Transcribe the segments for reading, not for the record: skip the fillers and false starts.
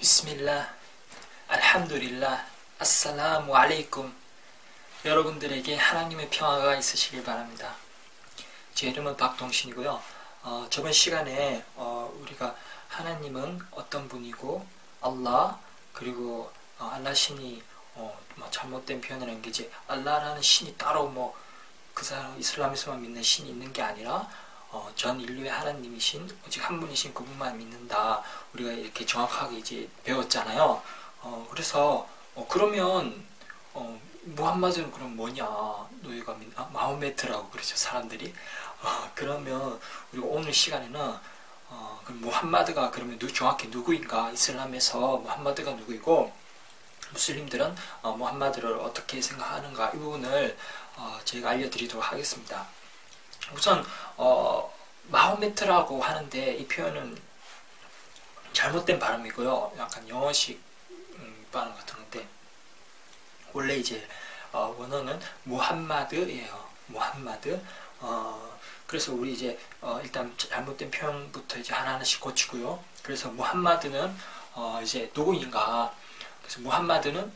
비스밀라, 알함두릴라, 아살라무 알레이쿰. 여러분들에게 하나님의 평화가 있으시길 바랍니다. 제 이름은 박동신이고요. 저번 시간에 우리가 하나님은 어떤 분이고 알라, 그리고 알라 신이 잘못된 표현을 한 게 이제 알라라는 신이 따로 그 사람 이슬람에서만 믿는 신이 있는 게 아니라 전 인류의 하나님이신 오직 한 분이신 그분만 믿는다. 우리가 이렇게 정확하게 이제 배웠잖아요. 그래서 그러면 무함마드는 그럼 뭐냐? 너희가 마호메트라고 그러죠, 사람들이. 그러면 우리가 오늘 시간에는 그럼 무함마드가 그러면 정확히 누구인가? 이슬람에서 무함마드가 누구이고 무슬림들은 무함마드를 어떻게 생각하는가? 이 부분을 제가 알려드리도록 하겠습니다. 우선 마호메트라고 하는데 이 표현은 잘못된 발음이고요. 약간 영어식 발음 같은 건데 원래 이제 원어는 무함마드예요. 무함마드. 그래서 우리 이제 일단 잘못된 표현부터 이제 하나하나씩 고치고요. 그래서 무함마드는 이제 누구인가? 그래서 무함마드는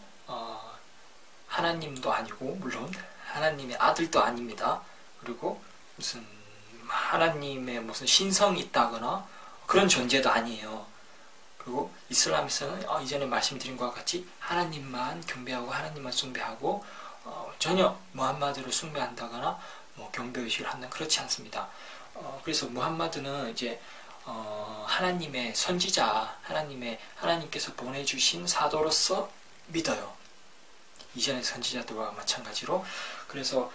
하나님도 아니고 물론 하나님의 아들도 아닙니다. 그리고 무슨 하나님의 무슨 신성이 있다거나 그런 존재도 아니에요. 그리고 이슬람에서는 이전에 말씀드린 것과 같이 하나님만 경배하고 하나님만 숭배하고 전혀 무함마드를 숭배한다거나 경배의식을 한다는 그렇지 않습니다. 그래서 무함마드는 이제 하나님의 선지자, 하나님께서 보내주신 사도로서 믿어요. 이전의 선지자들과 마찬가지로. 그래서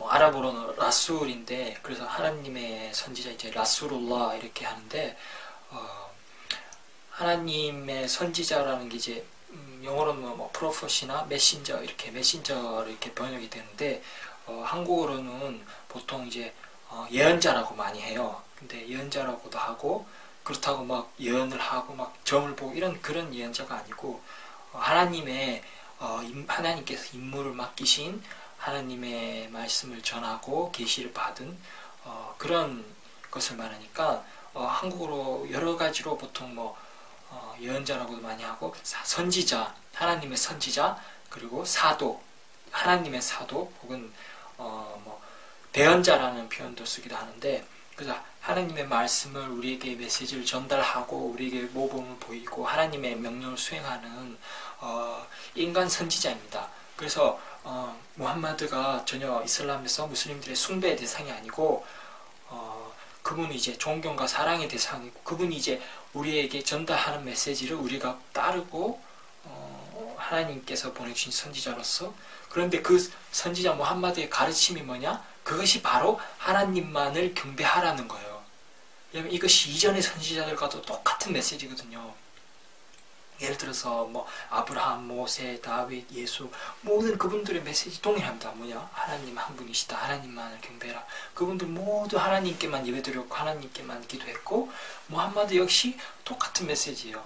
아랍어로는 라술인데, 그래서 하나님의 선지자 이제 라술울라 이렇게 하는데, 하나님의 선지자라는 게 이제 영어로는 프로펫이나 메신저 이렇게 메신저를 이렇게 번역이 되는데, 한국어로는 보통 이제 예언자라고 많이 해요. 근데 예언자라고도 하고 그렇다고 막 예언을 하고 막 점을 보고 이런 그런 예언자가 아니고 하나님께서 임무를 맡기신 하나님의 말씀을 전하고 계시를 받은 그런 것을 말하니까 한국어로 여러 가지로 보통 예언자라고도 많이 하고 선지자, 하나님의 선지자, 그리고 사도, 하나님의 사도 혹은 대언자라는 표현도 쓰기도 하는데, 그래서 하나님의 말씀을 우리에게 메시지를 전달하고 우리에게 모범을 보이고 하나님의 명령을 수행하는 인간 선지자입니다. 그래서 무함마드가 전혀 이슬람에서 무슬림들의 숭배의 대상이 아니고 그분이 이제 존경과 사랑의 대상이고 그분이 이제 우리에게 전달하는 메시지를 우리가 따르고 하나님께서 보내주신 선지자로서, 그런데 그 선지자 무함마드의 가르침이 뭐냐? 그것이 바로 하나님만을 경배하라는 거예요. 왜냐면 이것이 이전의 선지자들과도 똑같은 메시지거든요. 예를 들어서 아브라함, 모세, 다윗, 예수 모든 그분들의 메시지 동일합니다. 뭐냐? 하나님 한 분이시다. 하나님만을 경배해라. 그분들 모두 하나님께만 예배드렸고 하나님께만 기도했고 무함마드 역시 똑같은 메시지예요.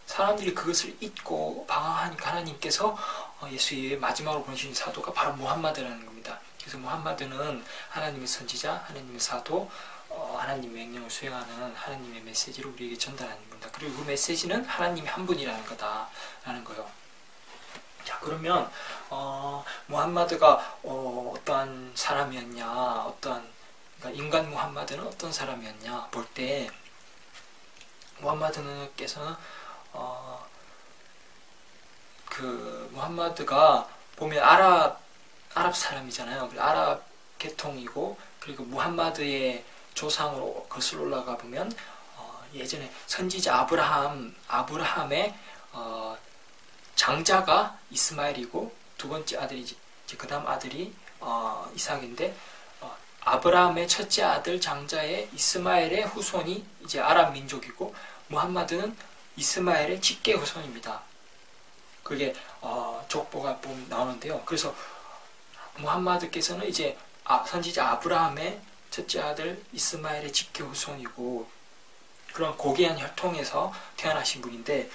사람들이 그것을 잊고 방황하니까 하나님께서 예수의 마지막으로 보내신 사도가 바로 무함마드라는 겁니다. 그래서 무함마드는 하나님의 선지자, 하나님의 사도, 하나님의 명령을 수행하는 하나님의 메시지를 우리에게 전달하는 겁니다. 그리고 그 메시지는 하나님이 한 분이라는 거다라는 거예요. 자, 그러면 무함마드가 어떠한 사람이었냐, 그러니까 인간 무함마드는 어떤 사람이었냐 볼 때 무함마드께서는 그 무함마드가 보면 아랍 사람이잖아요. 아랍 계통이고, 그리고 무함마드의 조상으로 거슬러 올라가 보면 예전에 선지자 아브라함의 장자가 이스마엘이고 두 번째 아들이 이제 그 다음 아들이 이삭인데 아브라함의 첫째 아들 장자의 이스마엘의 후손이 이제 아랍 민족이고 무함마드는 이스마엘의 직계 후손입니다. 그게 족보가 나오는데요. 그래서 무함마드께서는 이제 선지자 아브라함의 첫째 아들 이스마엘의 직계 후손이고 그런 고귀한 혈통에서 태어나신 분인데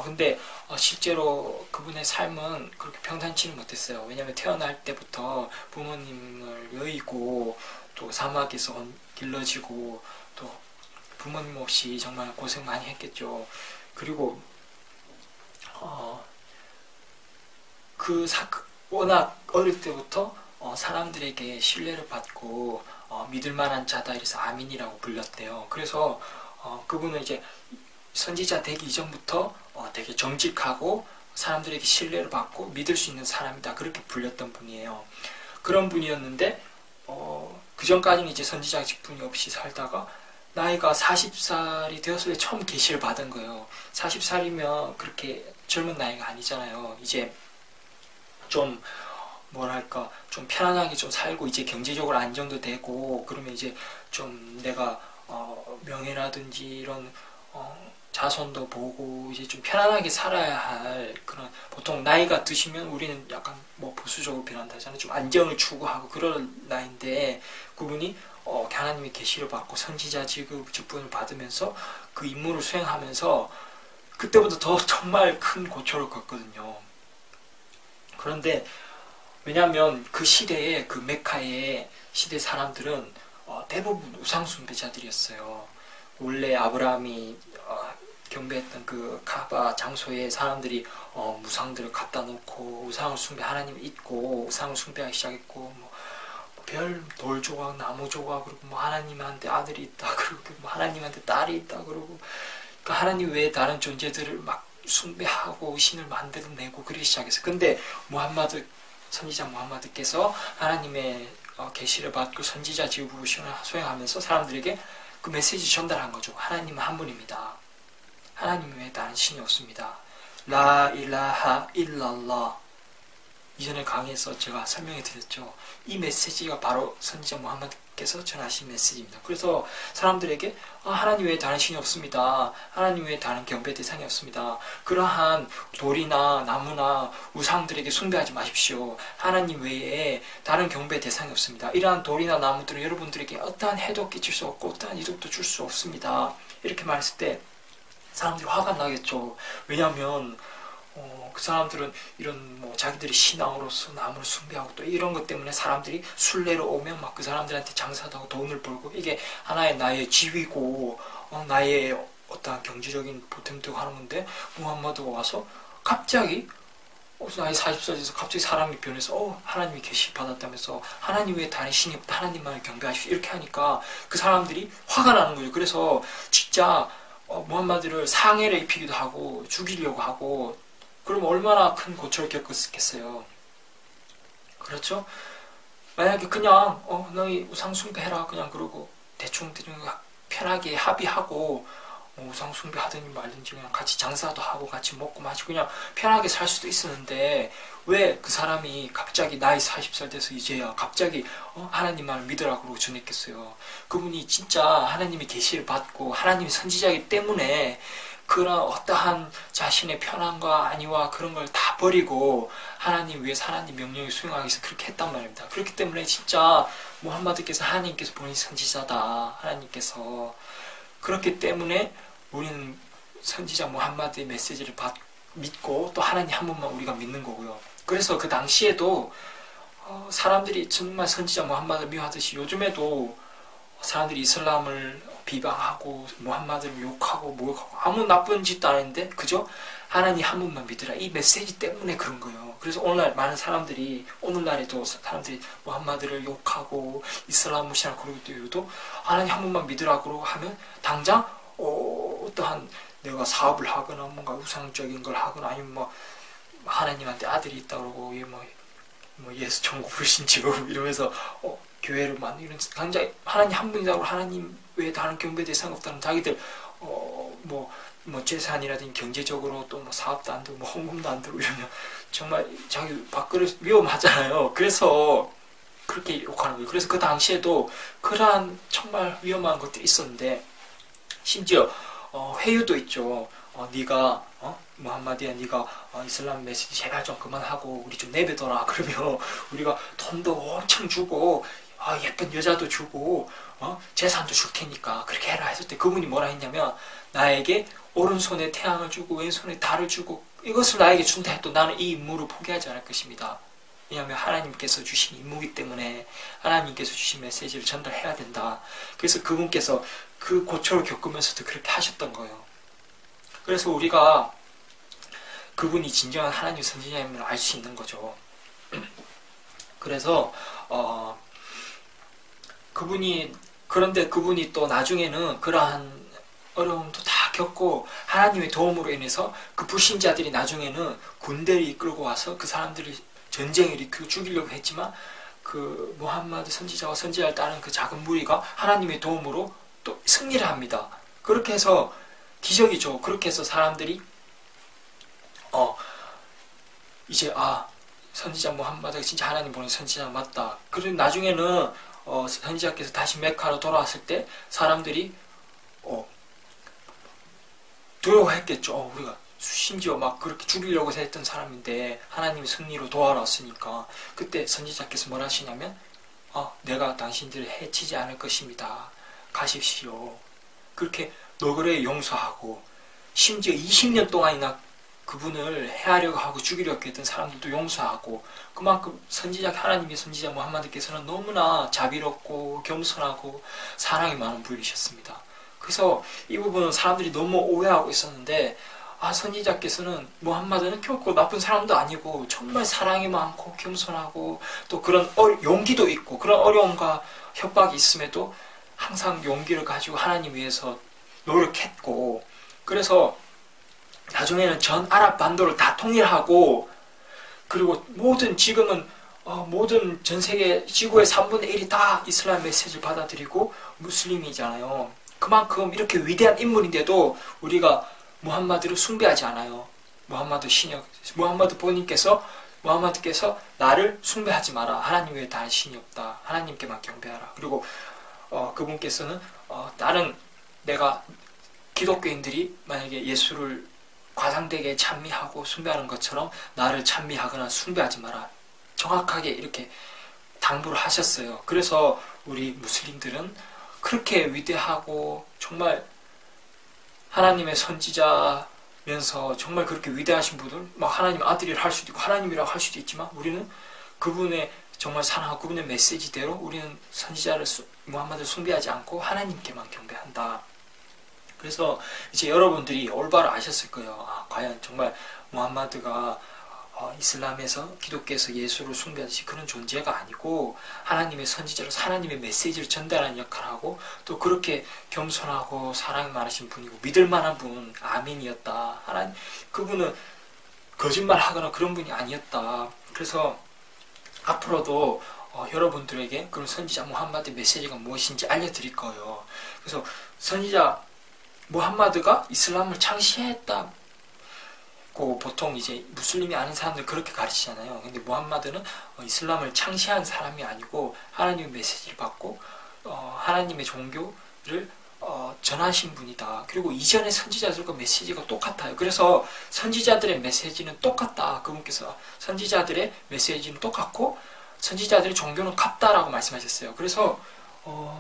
근데 실제로 그분의 삶은 그렇게 평탄치는 못했어요. 왜냐하면 태어날 때부터 부모님을 여의고 또 사막에서 길러지고 또 부모님 없이 정말 고생 많이 했겠죠. 그리고 워낙 어릴 때부터 사람들에게 신뢰를 받고 믿을 만한 자다 이래서 아민이라고 불렸대요. 그래서 그분은 이제 선지자 되기 이전부터 되게 정직하고 사람들에게 신뢰를 받고 믿을 수 있는 사람이다, 그렇게 불렸던 분이에요. 그런 분이었는데 그 전까지는 이제 선지자 직분이 없이 살다가 나이가 40살이 되었을 때 처음 계시를 받은 거예요. 40살이면 그렇게 젊은 나이가 아니잖아요. 이제 좀 뭐랄까 좀 편안하게 좀 살고 이제 경제적으로 안정도 되고 그러면 이제 좀 내가 명예라든지 이런 자손도 보고 이제 좀 편안하게 살아야 할 그런, 보통 나이가 드시면 우리는 약간 뭐 보수적으로 변한다잖아요. 좀 안정을 추구하고 그런 나이인데 그분이 하나님의 계시를 받고 선지자 직분을 받으면서 그 임무를 수행하면서 그때부터 더 정말 큰 고초를 겪거든요. 그런데 왜냐하면 그 시대에, 그 메카의 시대 사람들은 대부분 우상숭배자들이었어요. 원래 아브라함이 경배했던 그 카바 장소에 사람들이 무상들을 갖다 놓고 우상을 숭배, 하나님을 잊고 우상을 숭배하기 시작했고, 뭐 별 돌 조각, 나무 조각, 그리고 뭐 하나님한테 아들이 있다, 그리고 뭐 하나님한테 딸이 있다, 그러고 그 하나님 외에 다른 존재들을 막 숭배하고 신을 만들어내고 그러기 시작했어요. 근데 선지자 무함마드께서 하나님의 계시를 받고 선지자 직분을 수행하면서 사람들에게 그 메시지 전달한 거죠. 하나님은 한 분입니다. 하나님 외에 다른 신이 없습니다. 라 일라하 일랄라. 이전에 강의에서 제가 설명해 드렸죠. 이 메시지가 바로 선지자 무함마드께서 전하신 메시지입니다. 그래서 사람들에게 하나님 외에 다른 신이 없습니다. 하나님 외에 다른 경배 대상이 없습니다. 그러한 돌이나 나무나 우상들에게 숭배하지 마십시오. 하나님 외에 다른 경배 대상이 없습니다. 이러한 돌이나 나무들은 여러분들에게 어떠한 해도 끼칠 수 없고 어떠한 이득도 줄 수 없습니다. 이렇게 말했을 때 사람들이 화가 나겠죠. 왜냐하면 그 사람들은 이런 뭐 자기들이 신앙으로서 남을 숭배하고 또 이런 것 때문에 사람들이 순례로 오면 막 그 사람들한테 장사도 하고 돈을 벌고 이게 하나의 나의 지위고 나의 어떠한 경제적인 보탬도 하는 건데, 무함마드가 와서 갑자기 나이 40살 돼서 갑자기 사람이 변해서 하나님이 계시 받았다면서 하나님 외에 다른 신이 없다, 하나님만을 경배하십시오, 이렇게 하니까 그 사람들이 화가 나는 거죠. 그래서 진짜 무함마드를 상해를 입히기도 하고 죽이려고 하고, 그럼 얼마나 큰 고초를 겪었겠어요. 그렇죠? 만약에 그냥 너희 우상 숭배해라 그냥 그러고 대충 편하게 합의하고 우상 숭배하든지 말든지 그냥 같이 장사도 하고 같이 먹고 마시고 그냥 편하게 살 수도 있었는데, 왜 그 사람이 갑자기 나이 40살 돼서 이제야 갑자기 하나님만을 믿으라고 그러고 전했겠어요. 그분이 진짜 하나님의 계시를 받고 하나님의 선지자이기 때문에 그런 어떠한 자신의 편안과 안위와 그런 걸 다 버리고 하나님 위해서 하나님 명령을 수행하기 위해서 그렇게 했단 말입니다. 그렇기 때문에 진짜 무함마드께서 하나님께서 보낸 선지자다. 하나님께서. 그렇기 때문에 우리는 선지자 무함마드의 메시지를 믿고 또 하나님 한 분만 우리가 믿는 거고요. 그래서 그 당시에도 사람들이 정말 선지자 무함마드를 미워하듯이 요즘에도 사람들이 이슬람을 비방하고 무함마드를 욕하고 모욕하고 아무 나쁜 짓도 안 했는데 그저 하나님 한 분만 믿으라, 이 메시지 때문에 그런 거예요. 그래서 오늘날 많은 사람들이, 오늘날에도 사람들이 무함마드를 욕하고 이슬람 무시하고 그러고 있어도 하나님 한 분만 믿으라고 하면 당장 어떠한 내가 사업을 하거나 뭔가 우상적인 걸 하거나 아니면 뭐 하나님한테 아들이 있다 그러고 뭐 예수 천국 불신 직업 이러면서 교회를 만드는, 당장 하나님 한 분이라고 하나님 외에 다른 경배 대상 없다는 자기들 뭐 재산이라든지 경제적으로 또 뭐 사업도 안 되고 뭐 헌금도 안 되고 이러면 정말 자기 밥그릇 위험하잖아요. 그래서 그렇게 욕하는 거예요. 그래서 그 당시에도 그러한 정말 위험한 것들이 있었는데, 심지어 회유도 있죠. 네가 무함마디야, 네가 이슬람 메시지 제발 좀 그만하고 우리 좀 내뱉어라. 그러면 우리가 돈도 엄청 주고 예쁜 여자도 주고 재산도 줄 테니까 그렇게 해라 했을 때 그분이 뭐라 했냐면, 나에게 오른손에 태양을 주고 왼손에 달을 주고 이것을 나에게 준다 해도 나는 이 임무를 포기하지 않을 것입니다. 왜냐하면 하나님께서 주신 임무이기 때문에 하나님께서 주신 메시지를 전달해야 된다. 그래서 그분께서 그 고초를 겪으면서도 그렇게 하셨던 거예요. 그래서 우리가 그분이 진정한 하나님 선지자임을 알 수 있는 거죠. 그래서 그런데 그분이 또 나중에는 그러한 어려움도 다 겪고 하나님의 도움으로 인해서 그 불신자들이 나중에는 군대를 이끌고 와서 그 사람들이 전쟁을 일으키고 죽이려고 했지만 그 무함마드 선지자와 선지자를 따른 그 작은 무리가 하나님의 도움으로 또 승리를 합니다. 그렇게 해서 기적이죠. 그렇게 해서 사람들이 이제 선지자 무함마드가 진짜 하나님 보낸 선지자 맞다. 그리고 나중에는 선지자께서 다시 메카로 돌아왔을 때 사람들이 두려워했겠죠. 우리가 심지어 막 그렇게 죽이려고 했던 사람인데 하나님이 승리로 도와왔으니까 그때 선지자께서 뭘 하시냐면 내가 당신들을 해치지 않을 것입니다. 가십시오. 그렇게 너그레 용서하고 심지어 20년 동안이나 그분을 해하려고 하고 죽이려고 했던 사람들도 용서하고 그만큼 하나님의 선지자 무함마드께서는 너무나 자비롭고 겸손하고 사랑이 많은 분이셨습니다. 그래서 이 부분은 사람들이 너무 오해하고 있었는데 선지자께서는 무함마드는 결코 나쁜 사람도 아니고 정말 사랑이 많고 겸손하고 또 그런 용기도 있고 그런 어려움과 협박이 있음에도 항상 용기를 가지고 하나님 위해서 노력했고 그래서 나중에는 전 아랍 반도를 다 통일하고 그리고 지금은 모든 전 세계 지구의 3분의 1이 다 이슬람 메시지를 받아들이고 무슬림이잖아요. 그만큼 이렇게 위대한 인물인데도 우리가 무함마드를 숭배하지 않아요. 무함마드께서 나를 숭배하지 마라. 하나님 외에 다른 신이 없다. 하나님께만 경배하라. 그리고 그분께서는 다른 내가 기독교인들이 만약에 예수를 과장되게 찬미하고 숭배하는 것처럼 나를 찬미하거나 숭배하지 마라. 정확하게 이렇게 당부를 하셨어요. 그래서 우리 무슬림들은 그렇게 위대하고 정말 하나님의 선지자면서 정말 그렇게 위대하신 분들 막 하나님 아들이라 할 수도 있고 하나님이라고 할 수도 있지만 우리는 그분의 정말 사랑하고 그분의 메시지대로 우리는 선지자를 무함마드를 숭배하지 않고 하나님께만 경배한다. 그래서 이제 여러분들이 올바로 아셨을 거예요. 과연 정말 무함마드가 이슬람에서 기독교에서 예수를 숭배하듯이 그런 존재가 아니고 하나님의 선지자로서 하나님의 메시지를 전달하는 역할을 하고 또 그렇게 겸손하고 사랑이 많으신 분이고 믿을만한 분 아멘이었다. 그분은 거짓말하거나 그런 분이 아니었다. 그래서 앞으로도 여러분들에게 그런 선지자 무함마드의 메시지가 무엇인지 알려드릴 거예요. 그래서 선지자 무함마드가 이슬람을 창시했다. 보통 이제 무슬림이 아는 사람들 그렇게 가르치잖아요. 근데 무함마드는 이슬람을 창시한 사람이 아니고 하나님의 메시지를 받고 하나님의 종교를 전하신 분이다. 그리고 이전의 선지자들과 메시지가 똑같아요. 그래서 선지자들의 메시지는 똑같다. 그분께서 선지자들의 메시지는 똑같고 선지자들의 종교는 같다라고 말씀하셨어요. 그래서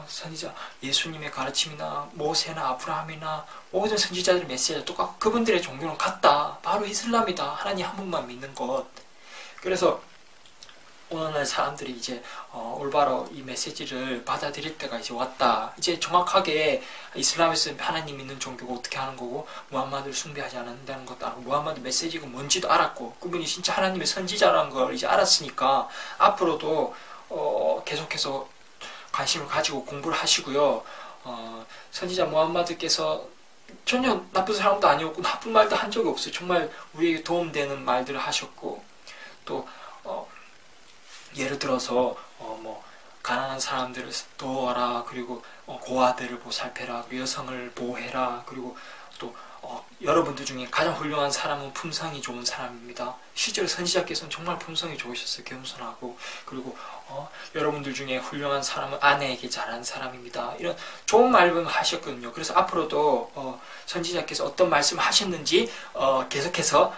선지자 예수님의 가르침이나 모세나 아브라함이나 모든 선지자들의 메시지가 똑같고 그분들의 종교는 같다. 바로 이슬람이다. 하나님 한 분만 믿는 것. 그래서 오늘날 사람들이 이제 올바로 이 메시지를 받아들일 때가 이제 왔다. 이제 정확하게 이슬람에서 하나님 믿는 종교가 어떻게 하는 거고 무함마드를 숭배하지 않는다는 것도 알고 무함마드 메시지가 뭔지도 알았고 그분이 진짜 하나님의 선지자라는 걸 이제 알았으니까 앞으로도 계속해서 관심을 가지고 공부를 하시고요. 선지자 무함마드께서 전혀 나쁜 사람도 아니었고 나쁜 말도 한 적이 없어요. 정말 우리에게 도움되는 말들을 하셨고 또 예를 들어서 가난한 사람들을 도와라. 그리고 고아들을 보살펴라. 여성을 보호해라. 그리고 또 여러분들 중에 가장 훌륭한 사람은 품성이 좋은 사람입니다. 실제로 선지자께서는 정말 품성이 좋으셨어요. 겸손하고. 그리고 여러분들 중에 훌륭한 사람은 아내에게 잘하는 사람입니다. 이런 좋은 말씀을 하셨거든요. 그래서 앞으로도 선지자께서 어떤 말씀을 하셨는지 계속해서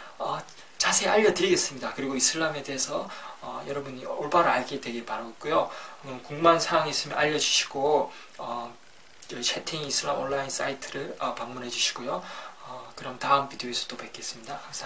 자세히 알려드리겠습니다. 그리고 이슬람에 대해서 여러분이 올바로 알게 되길 바라고요. 궁금한 사항이 있으면 알려주시고 채팅 이슬람 온라인 사이트를 방문해 주시고요. 그럼 다음 비디오에서 또 뵙겠습니다. 감사합니다.